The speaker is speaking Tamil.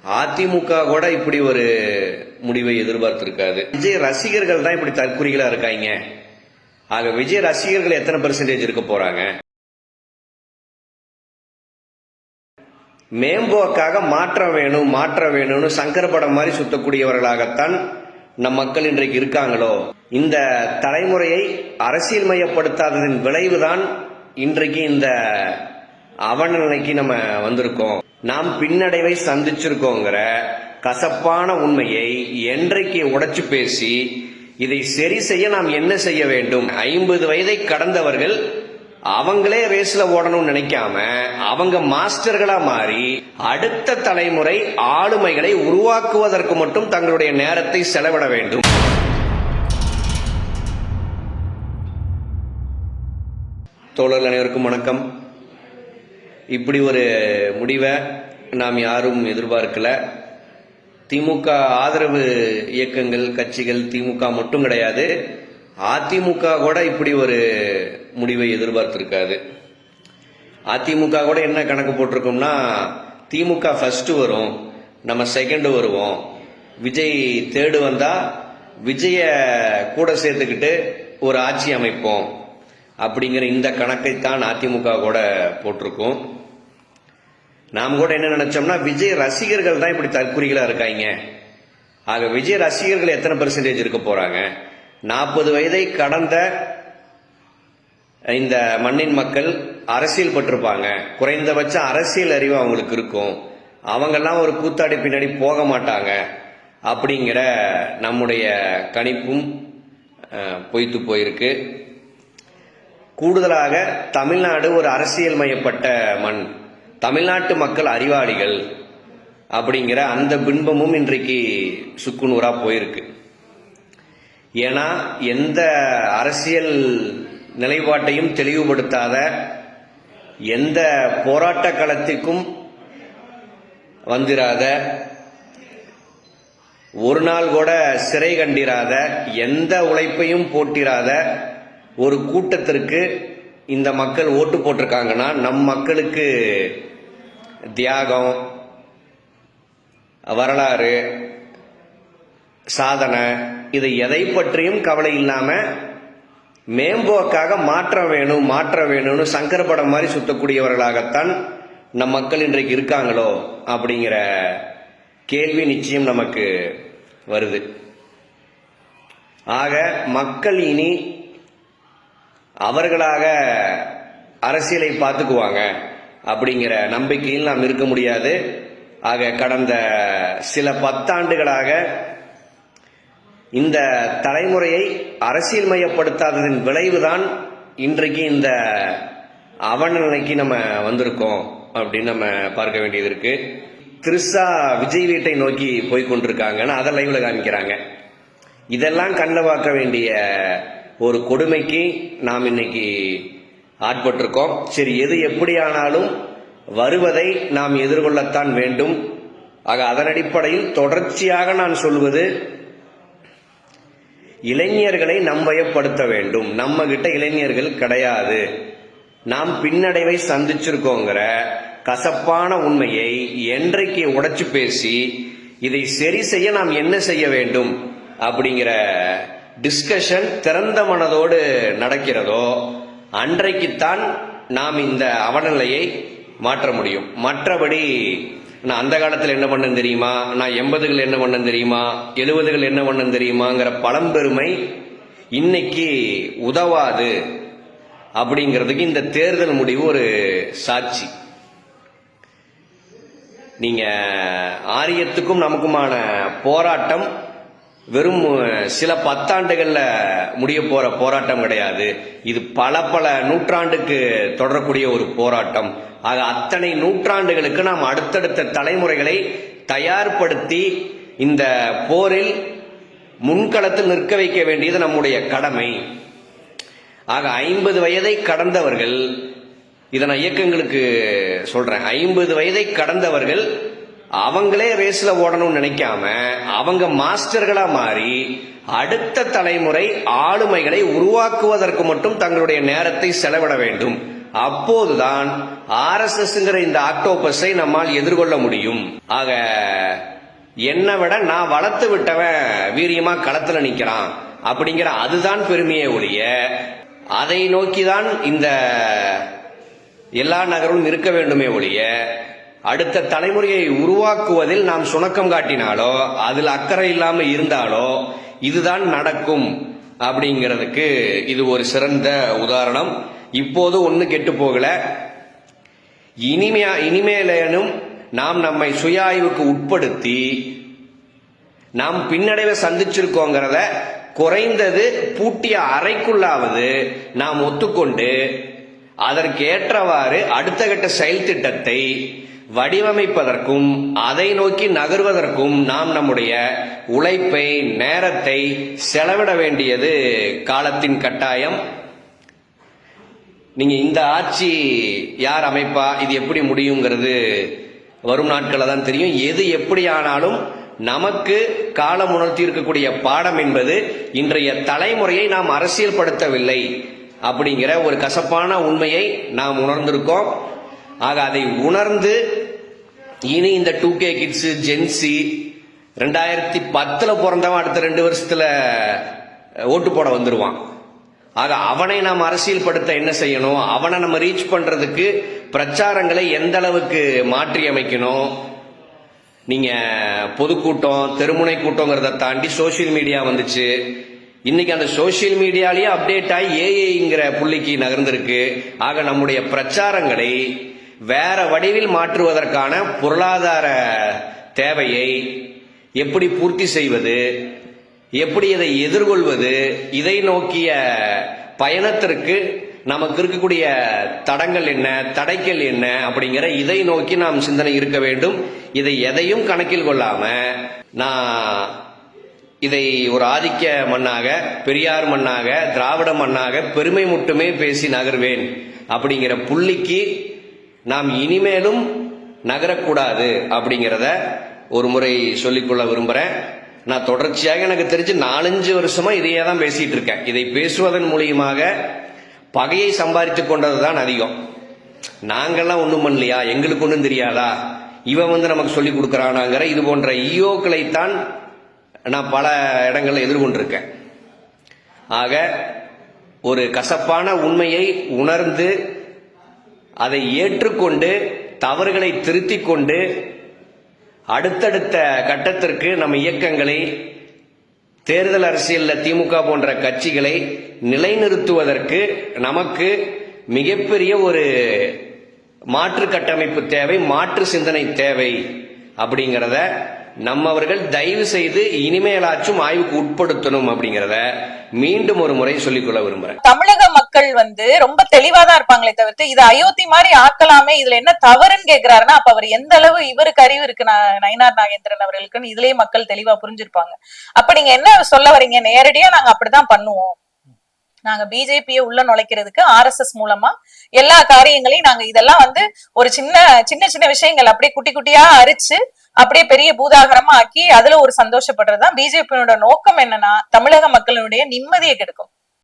அதிமுக கூட இப்படி ஒரு முடிவை எதிர்பார்த்திருக்காது. விஜய் ரசிகர்கள் தான் இப்படி தற்குறிகளா இருக்காங்க. ஆக விஜய் ரசிகர்கள் எத்தனை பெர்சன்டேஜ் இருக்க போறாங்க? மேம்போக்காக மாற்றம் வேணும்னு சங்கர் படம் மாதிரி சுத்தக்கூடியவர்களாகத்தான் நம் மக்கள் இன்றைக்கு இருக்காங்களோ? இந்த தலைமுறையை அரசியல் மயப்படுத்தாததின் விளைவுதான் இன்றைக்கு இந்த அவநிலைக்கு நம்ம வந்திருக்கோம். நாம் பின்னடைவை சந்திச்சிருக்கோங்கிற கசப்பான உண்மையை என்றைக்கு உடைச்சு பேசி இதை சரி செய்ய நாம் என்ன செய்ய வேண்டும்? 50 வயதை கடந்தவர்கள் அவங்களே ரேஸ்ல ஓடணும்னு நினைக்காம அவங்க மாஸ்டர்களா மாறி அடுத்த தலைமுறை ஆளுமைகளை உருவாக்குவதற்கு மட்டும் தங்களுடைய நேரத்தை செலவிட வேண்டும். தோழர்கள் அனைவருக்கும் வணக்கம். இப்படி ஒரு முடிவை நாம் யாரும் எதிர்பார்க்கல. திமுக ஆதரவு இயக்கங்கள், கட்சிகள், திமுக மட்டும் கிடையாது, அதிமுக கூட இப்படி ஒரு முடிவை எதிர்பார்த்திருக்காது. அதிமுக கூட என்ன கணக்கு போட்டிருக்கோம்னா, திமுக ஃபர்ஸ்ட் வரும், நம்ம செகண்ட் வருவோம், விஜய் தேர்டு வந்தா விஜய கூட சேர்த்துக்கிட்டு ஒரு ஆட்சி அமைப்போம் அப்படிங்கிற இந்த கணக்கைத்தான் அதிமுக கூட போட்டிருக்கோம். நாம் கூட என்ன நினைச்சோம்னா, விஜய் ரசிகர்கள் தான் இப்படி தற்குறிகளா இருக்காங்க. ஆக விஜய் ரசிகர்கள் எத்தனை பெர்சன்டேஜ் இருக்க போறாங்க? 40 வயதை கடந்த இந்த மண்ணின் மக்கள் அரசியல் பட்டிருப்பாங்க, குறைந்தபட்ச அரசியல் அறிவு அவங்களுக்கு இருக்கும், அவங்கெல்லாம் ஒரு கூத்தாடி பின்னாடி போக மாட்டாங்க அப்படிங்கிற நம்முடைய கணிப்பும் பொய்த்து போயிருக்கு. கூடுதலாக தமிழ்நாடு ஒரு அரசியல் மயப்பட்ட மண், தமிழ்நாட்டு மக்கள் அறிவாளிகள் அப்படிங்கிற அந்த பின்பமும் இன்றைக்கு சுக்குநூறா போயிருக்கு. ஏன்னா எந்த அரசியல் நிலைப்பாட்டையும் தெளிவுபடுத்தாத, எந்த போராட்ட களத்திற்கும் வந்திராத, ஒரு நாள் கூட சிறை கண்டிராத, எந்த உழைப்பையும் போட்டிராத ஒரு கூட்டத்திற்கு இந்த மக்கள் ஓட்டு போட்டிருக்காங்கன்னா, நம் மக்களுக்கு தியாகம், வரலாறு, சாதனை, இது எதை பற்றியும் கவலை இல்லாம மேம்போக்காக மாற்றம் வேணும்னு சங்கர் படம் மாதிரி சுத்தக்கூடியவர்களாகத்தான் நம் மக்கள் இன்றைக்கு இருக்காங்களோ அப்படிங்கிற கேள்வி நிச்சயம் நமக்கு வருது. ஆக மக்கள் இனி அவர்களாக அரசியலை பார்த்துக்குவாங்க அப்படிங்கிற நம்பிக்கையில் நாம் இருக்க முடியாது. ஆக கடந்த சில 10 ஆண்டுகளாக இந்த தலைமுறையை அரசியல் மயப்படுத்தாததின் விளைவுதான் இன்றைக்கு இந்த அவநிலைக்கு நம்ம வந்திருக்கோம் அப்படின்னு நம்ம பார்க்க வேண்டியது இருக்கு. திருசா விஜய் வீட்டை நோக்கி போய்கொண்டிருக்காங்கன்னு அதை லைவ்ல காமிக்கிறாங்க. இதெல்லாம் கண்ட பார்க்க வேண்டிய ஒரு கொடுமைக்கு நாம் இன்னைக்கு ஆட்பட்டிருக்கோம். சரி, எது எப்படியானாலும் வருவதை நாம் எதிர்கொள்ளத்தான் வேண்டும். ஆக அதன் அடிப்படையில் தொடர்ச்சியாக நான் சொல்வது, இளைஞர்களை நம்பயப்படுத்த வேண்டும். நம்ம கிட்ட இளைஞர்கள் கிடையாது, நாம் பின்னடைவை சந்திச்சிருக்கோங்கிற கசப்பான உண்மையை என்றைக்கு உடைச்சு பேசி இதை சரி செய்ய நாம் என்ன செய்ய வேண்டும் அப்படிங்கிற டிஸ்கஷன் திறந்த மனதோடு நடக்கிறதோ அன்றைக்குத்தான் நாம் இந்த அவநிலையை மாற்ற முடியும். மற்றபடி நான் அந்த காலத்தில் என்ன பண்ண தெரியுமா, நான் 80கள் என்ன பண்ண தெரியுமா, 70கள் என்ன பண்ண தெரியுமாங்கிற பழம்பெருமை இன்னைக்கு உதவாது அப்படிங்கிறதுக்கு இந்த தேர்தல் முடிவு ஒரு சாட்சி. நீங்க ஆரியத்துக்கும் நமக்குமான போராட்டம் வெறும் சில 10 ஆண்டுகள்ல முடிய போற போராட்டம் கிடையாது. இது பல நூற்றாண்டுக்கு தொடரக்கூடிய ஒரு போராட்டம். ஆக அத்தனை நூற்றாண்டுகளுக்கு நாம் அடுத்தடுத்த தலைமுறைகளை தயார்படுத்தி இந்த போரில் முன்களத்தில் நிற்க வைக்க வேண்டியது நம்முடைய கடமை. ஆக 50 வயதை கடந்தவர்கள், இதை நான் இயக்கங்களுக்கு சொல்றேன், 50 வயதை கடந்தவர்கள் அவங்களே ரேஸ்ல ஓடணும்னு நினைக்காம அவங்க மாஸ்டர்களா மாறி அடுத்த தலைமுறை ஆளுமைகளை உருவாக்குவதற்கு மட்டும் தங்களுடைய நேரத்தை செலவிட வேண்டும் அப்போதுதான் ஆர்எஸ்எஸ்ங்கிற இந்த ஆக்டோபஸை நம்மால் எதிர்கொள்ள முடியும். ஆக என்னை விட நான் வளர்த்து விட்டவன் வீரியமா களத்துல நிக்கிறான் அப்படிங்கிற அதுதான் பெருமையே ஒழிய, அதை நோக்கிதான் இந்த எல்லா நகரும் இருக்க வேண்டுமே ஒழிய, அடுத்த தலைமுறையை உருவாக்குவதில் நாம் சுணக்கம் காட்டினாலோ அதில் அக்கறை இல்லாம இருந்தாலோ இதுதான் நடக்கும் அப்படிங்கிறதுக்கு இது ஒரு சிறந்த உதாரணம். இப்போது ஒண்ணு கெட்டு போகல, இனிமேலும் நாம் நம்மை சுய ஆய்வுக்கு உட்படுத்தி நாம் பின்னடைவை சந்திச்சிருக்கோங்கிறத குறைந்தது பூட்டிய அறைக்குள்ளாவது நாம் ஒத்துக்கொண்டு அதற்கு ஏற்றவாறு அடுத்த கட்ட செயல் திட்டத்தை வடிவமைப்பதற்கும் அதை நோக்கி நகர்வதற்கும் நாம் நம்முடைய உழைப்பை நேரத்தை செலவிட வேண்டியது காலத்தின் கட்டாயம். நீங்க இந்த ஆட்சி யார் அமைப்பா, இது எப்படி முடியுங்கிறது வரும் நாட்கள தான் தெரியும். எது எப்படி ஆனாலும் நமக்கு காலம் உணர்த்தி இருக்கக்கூடிய பாடம் என்பது இன்றைய தலைமுறையை நாம் அரசியல்படுத்தவில்லை அப்படிங்கிற ஒரு கசப்பான உண்மையை நாம் உணர்ந்திருக்கோம். ஆக அதை உணர்ந்து இனி இந்த 2K கிட்ஸ் ஜென்சி 2010 பிறந்தவன் அடுத்த 2 வருஷத்துல ஓட்டு போட வந்துருவான். ஆக அவனை நாம் அரசியல் படுத்த என்ன செய்யணும், அவனை நம்ம ரீச் பண்றதுக்கு பிரச்சாரங்களை எந்த அளவுக்கு மாற்றி அமைக்கணும். நீங்க பொதுக்கூட்டம் தெருமுனை கூட்டங்கிறத தாண்டி சோசியல் மீடியா வந்துச்சு. இன்னைக்கு அந்த சோசியல் மீடியாலேயே அப்டேட் ஆகி ஏஐங்கிற புள்ளிக்கு நகர்ந்திருக்கு. ஆக நம்முடைய பிரச்சாரங்களை வேற வடிவில் மாற்றுவதற்கான பொருளாதார தேவையை எப்படி பூர்த்தி செய்வது, எப்படி இதை எதிர்கொள்வது, இதை நோக்கிய பயணத்திற்கு நமக்கு இருக்கக்கூடிய தடங்கள் என்ன, தடைகள் என்ன அப்படிங்கிற இதை நோக்கி நாம் சிந்தனை இருக்க வேண்டும். இதை எதையும் கணக்கில் கொள்ளாம நான் இதை ஒரு ஆதிக்க மண்ணாக, பெரியார் மண்ணாக, திராவிட மண்ணாக பெருமை மட்டுமே பேசி நகர்வேன் அப்படிங்கிற புள்ளிக்கு நாம் இனிமேலும் நகரக்கூடாது அப்படிங்கிறத ஒரு முறை சொல்லிக்கொள்ள விரும்புறேன். நான் தொடர்ச்சியாக எனக்கு தெரிஞ்சு 4-5 வருஷமா இதையே தான் பேசிட்டு இருக்கேன். இதை பேசுவதன் மூலியமாக பகையை சம்பாதித்துக் கொண்டதுதான் அதிகம். நாங்கெல்லாம் ஒண்ணும் பண்ணலையா, எங்களுக்கு ஒன்றும் தெரியாதா, இவன் நமக்கு சொல்லி கொடுக்கறானாங்கிற இது போன்ற ஈயோக்களைத்தான் நான் பல இடங்கள்ல எதிர்கொண்டிருக்கேன். ஆக ஒரு கசப்பான உண்மையை உணர்ந்து அதை ஏற்றுக்கொண்டு தவறுகளை திருத்திக் கொண்டு அடுத்தடுத்த கட்டத்திற்கு நம்ம இயக்கங்களை, தேர்தல் அரசியலில் திமுக போன்ற கட்சிகளை நிலைநிறுத்துவதற்கு நமக்கு மிகப்பெரிய ஒரு மாற்று கட்டமைப்பு தேவை, மாற்று சிந்தனை தேவை அப்படிங்கிறத நம்மவர்கள் தயவு செய்து இனிமேலாச்சும் ஆய்வுக்கு உட்படுத்தணும் அப்படிங்கிறத மீண்டும் ஒரு முறை சொல்லிக்கொள்ள விரும்புறேன். தமிழக மக்கள் ரொம்ப தெளிவாதான் இருப்பாங்களே தவிர்த்து இது அயோத்தி மாதிரி ஆக்கலாமே, இதுல என்ன தவறுன்னு கேக்குறாருன்னா அப்ப அவர் எந்த அளவு இவருக்கு அறிவு இருக்கு நயினார் நாகேந்திரன் அவர்களுக்குன்னு இதுலயே மக்கள் தெளிவா புரிஞ்சிருப்பாங்க. அப்ப நீங்க என்ன சொல்ல வரீங்க, நேரடியா நாங்க அப்படிதான் பண்ணுவோம், நாங்க பிஜேபியை உள்ள நுழைக்கிறதுக்கு ஆர்எஸ்எஸ் மூலமா எல்லா காரியங்களையும் நாங்க இதெல்லாம் ஒரு சின்ன சின்ன விஷயங்கள் அப்படியே குட்டி குட்டியா அரிச்சு அப்படியே பெரிய பூதாகரமா ஆக்கி அதுல ஒரு சந்தோஷப்படுறதுதான் பிஜேபியோட நோக்கம். என்னன்னா தமிழக மக்களுடைய நிம்மதியை கெடுக்கும்.